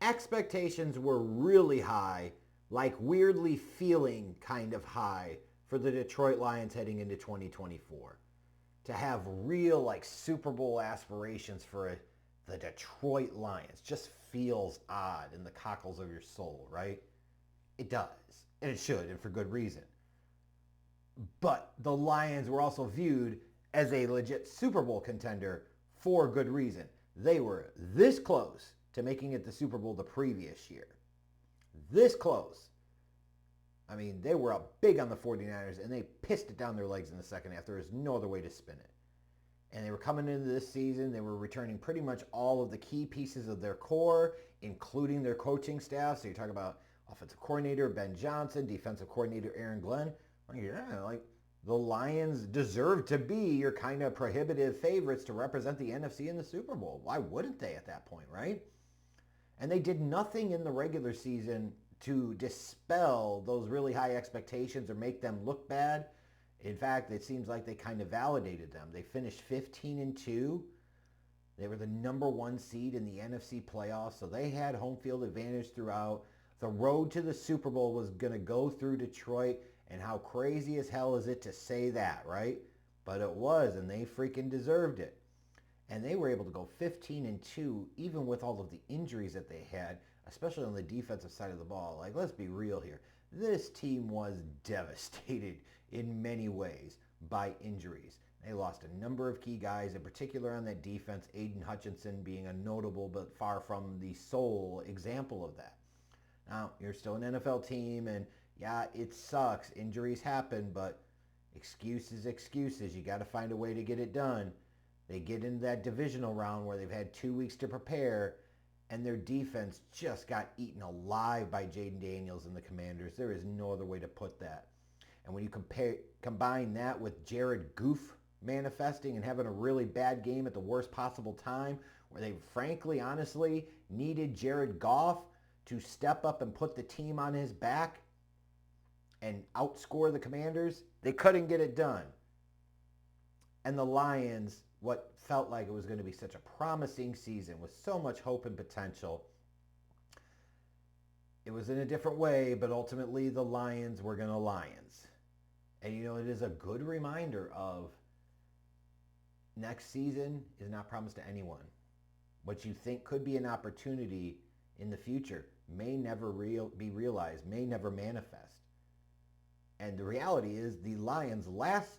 expectations were really high, like weirdly feeling kind of high for the Detroit Lions heading into 2024. To have real like Super Bowl aspirations for the Detroit Lions just feels odd in the cockles of your soul, right? It does, and it should, and for good reason. But the Lions were also viewed as a legit Super Bowl contender for good reason. They were this close to making it the Super Bowl the previous year. This close. I mean, they were up big on the 49ers, and they pissed it down their legs in the second half. There was no other way to spin it. And they were coming into this season. They were returning pretty much all of the key pieces of their core, including their coaching staff. So you're talking about offensive coordinator Ben Johnson, defensive coordinator Aaron Glenn. Like, yeah, like the Lions deserve to be your kind of prohibitive favorites to represent the NFC in the Super Bowl. Why wouldn't they at that point, right? And they did nothing in the regular season to dispel those really high expectations or make them look bad. In fact, it seems like they kind of validated them. They finished 15-2. They were the number one seed in the NFC playoffs, so they had home field advantage throughout. The road to the Super Bowl was going to go through Detroit, and how crazy as hell is it to say that, right? But it was, and they freaking deserved it. And they were able to go 15-2, even with all of the injuries that they had, especially on the defensive side of the ball. Like, let's be real here. This team was devastated in many ways by injuries. They lost a number of key guys, in particular on that defense, Aiden Hutchinson being a notable but far from the sole example of that. Now, you're still an NFL team, and yeah, it sucks. Injuries happen, but excuses. You got to find a way to get it done. They get into that divisional round where they've had 2 weeks to prepare, and their defense just got eaten alive by Jaden Daniels and the Commanders. There is no other way to put that. And when you combine that with Jared Goff manifesting and having a really bad game at the worst possible time, where they frankly, honestly, needed Jared Goff to step up and put the team on his back and outscore the Commanders, they couldn't get it done. And the Lions, what felt like it was going to be such a promising season with so much hope and potential, it was in a different way, but ultimately the Lions were going to Lions. And you know, it is a good reminder of next season is not promised to anyone. What you think could be an opportunity in the future may never be realized, may never manifest. And the reality is the Lions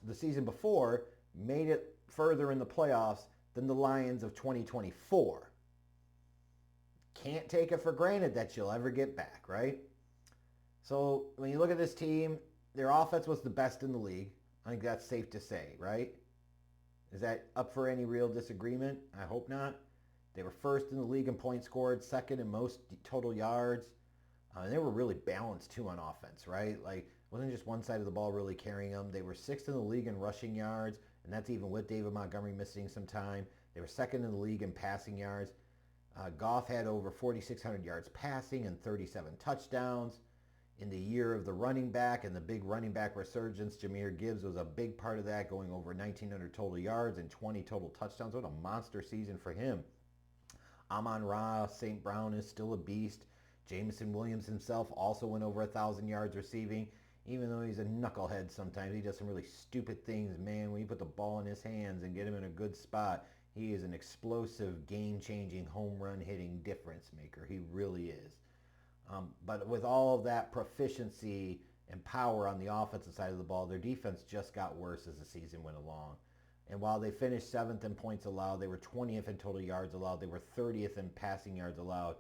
the season before made it further in the playoffs than the Lions of 2024. Can't take it for granted that you'll ever get back, right? So when you look at this team, their offense was the best in the league. I think that's safe to say, right? Is that up for any real disagreement? I hope not. They were first in the league in points scored, second in most total yards. And they were really balanced too on offense, right? Like, it wasn't just one side of the ball really carrying them. They were sixth in the league in rushing yards, and that's even with David Montgomery missing some time. They were second in the league in passing yards. Goff had over 4,600 yards passing and 37 touchdowns. In the year of the running back and the big running back resurgence, Jahmyr Gibbs was a big part of that, going over 1,900 total yards and 20 total touchdowns. What a monster season for him. Amon-Ra St. Brown is still a beast. Jameson Williams himself also went over 1,000 yards receiving. Even though he's a knucklehead sometimes, he does some really stupid things, man. When you put the ball in his hands and get him in a good spot, he is an explosive, game-changing, home run hitting difference maker. He really is. But with all of that proficiency and power on the offensive side of the ball, their defense just got worse as the season went along. And while they finished 7th in points allowed, they were 20th in total yards allowed. They were 30th in passing yards allowed.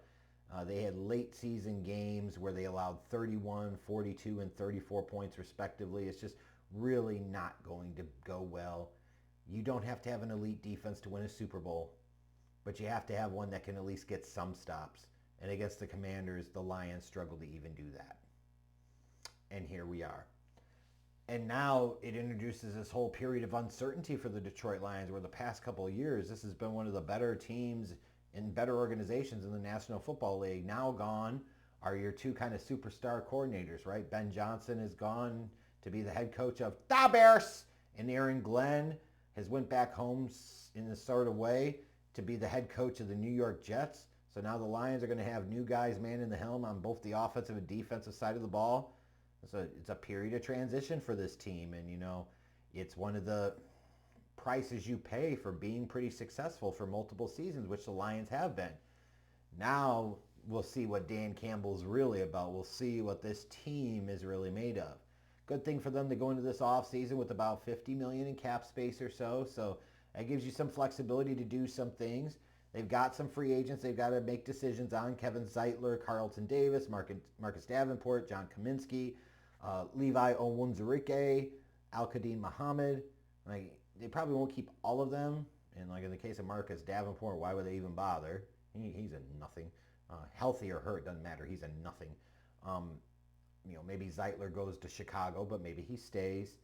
They had late season games where they allowed 31, 42, and 34 points respectively. It's just really not going to go well. You don't have to have an elite defense to win a Super Bowl, but you have to have one that can at least get some stops. And against the Commanders, the Lions struggled to even do that. And here we are. And now it introduces this whole period of uncertainty for the Detroit Lions, where the past couple of years, this has been one of the better teams and better organizations in the National Football League. Now gone are your two kind of superstar coordinators, right? Ben Johnson is gone to be the head coach of the Bears, and Aaron Glenn has went back home in a sort of way to be the head coach of the New York Jets. So now the Lions are going to have new guys manning the helm on both the offensive and defensive side of the ball. So it's a period of transition for this team. And, it's one of the prices you pay for being pretty successful for multiple seasons, which the Lions have been. Now we'll see what Dan Campbell's really about. We'll see what this team is really made of. Good thing for them to go into this offseason with about $50 million in cap space or so. So that gives you some flexibility to do some things. They've got some free agents they've got to make decisions on. Kevin Zeitler, Carlton Davis, Marcus Davenport, John Kaminsky, Levi Onwuzurike, Al-Qadim Muhammad. They probably won't keep all of them. And in the case of Marcus Davenport, why would they even bother? He's a nothing. Healthy or hurt, doesn't matter. He's a nothing. Maybe Zeitler goes to Chicago, but maybe he stays.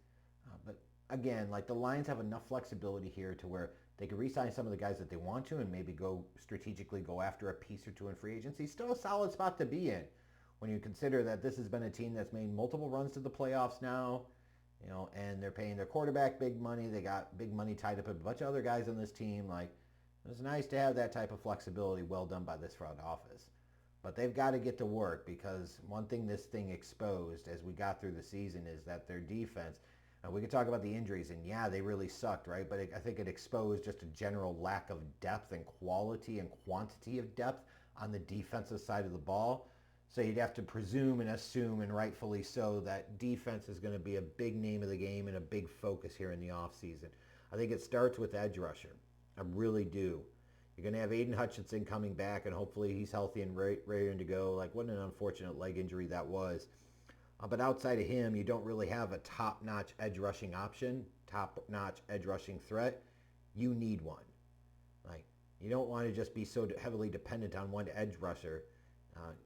But again, the Lions have enough flexibility here to where they can re-sign some of the guys that they want to and maybe strategically go after a piece or two in free agency. Still a solid spot to be in when you consider that this has been a team that's made multiple runs to the playoffs now, and they're paying their quarterback big money. They got big money tied up with a bunch of other guys on this team. It's nice to have that type of flexibility well done by this front office. But they've got to get to work, because one thing this thing exposed as we got through the season is that their defense, we could talk about the injuries, and yeah, they really sucked, right? But I think it exposed just a general lack of depth and quality and quantity of depth on the defensive side of the ball. So you'd have to presume and assume, and rightfully so, that defense is going to be a big name of the game and a big focus here in the offseason. I think it starts with edge rusher. I really do. You're going to have Aiden Hutchinson coming back, and hopefully he's healthy and ready to go. What an unfortunate leg injury that was. But outside of him, you don't really have a top-notch edge rushing option, top-notch edge rushing threat. You need one. You don't want to just be so heavily dependent on one edge rusher.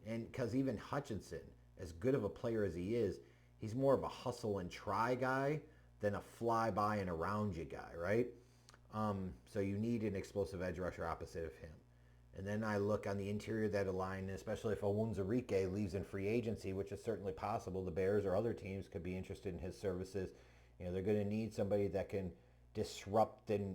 And because even Hutchinson, as good of a player as he is, he's more of a hustle and try guy than a fly by and around you guy, right? So you need an explosive edge rusher opposite of him. And then I look on the interior of that line, especially if Onwuzurike leaves in free agency, which is certainly possible. The Bears or other teams could be interested in his services. They're going to need somebody that can disrupt and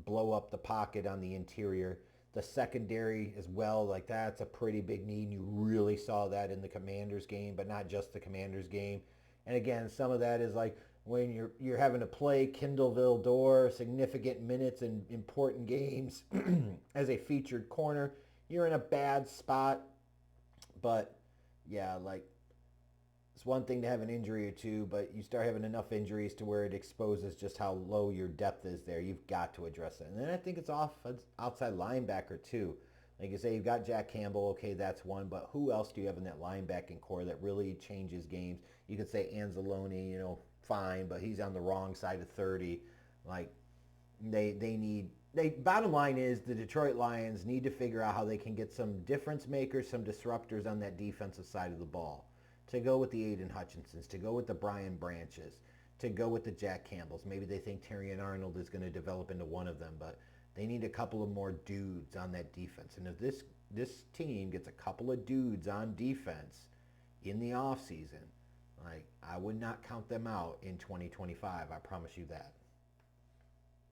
blow up the pocket on the interior. The secondary as well, that's a pretty big need. You really saw that in the Commanders game, but not just the Commanders game. And again, some of that is when you're having to play Kindle Vildor significant minutes in important games as a featured corner, you're in a bad spot. But yeah, it's one thing to have an injury or two, but you start having enough injuries to where it exposes just how low your depth is there. You've got to address it. And then I think it's outside linebacker too. Like you say, you've got Jack Campbell. Okay, that's one. But who else do you have in that linebacking core that really changes games? You could say Anzalone, fine, but he's on the wrong side of 30. Bottom line is the Detroit Lions need to figure out how they can get some difference makers, some disruptors on that defensive side of the ball. To go with the Aiden Hutchinsons, to go with the Brian Branches, to go with the Jack Campbells. Maybe they think Terrion Arnold is going to develop into one of them, but they need a couple of more dudes on that defense. And if this team gets a couple of dudes on defense in the offseason, I would not count them out in 2025. I promise you that.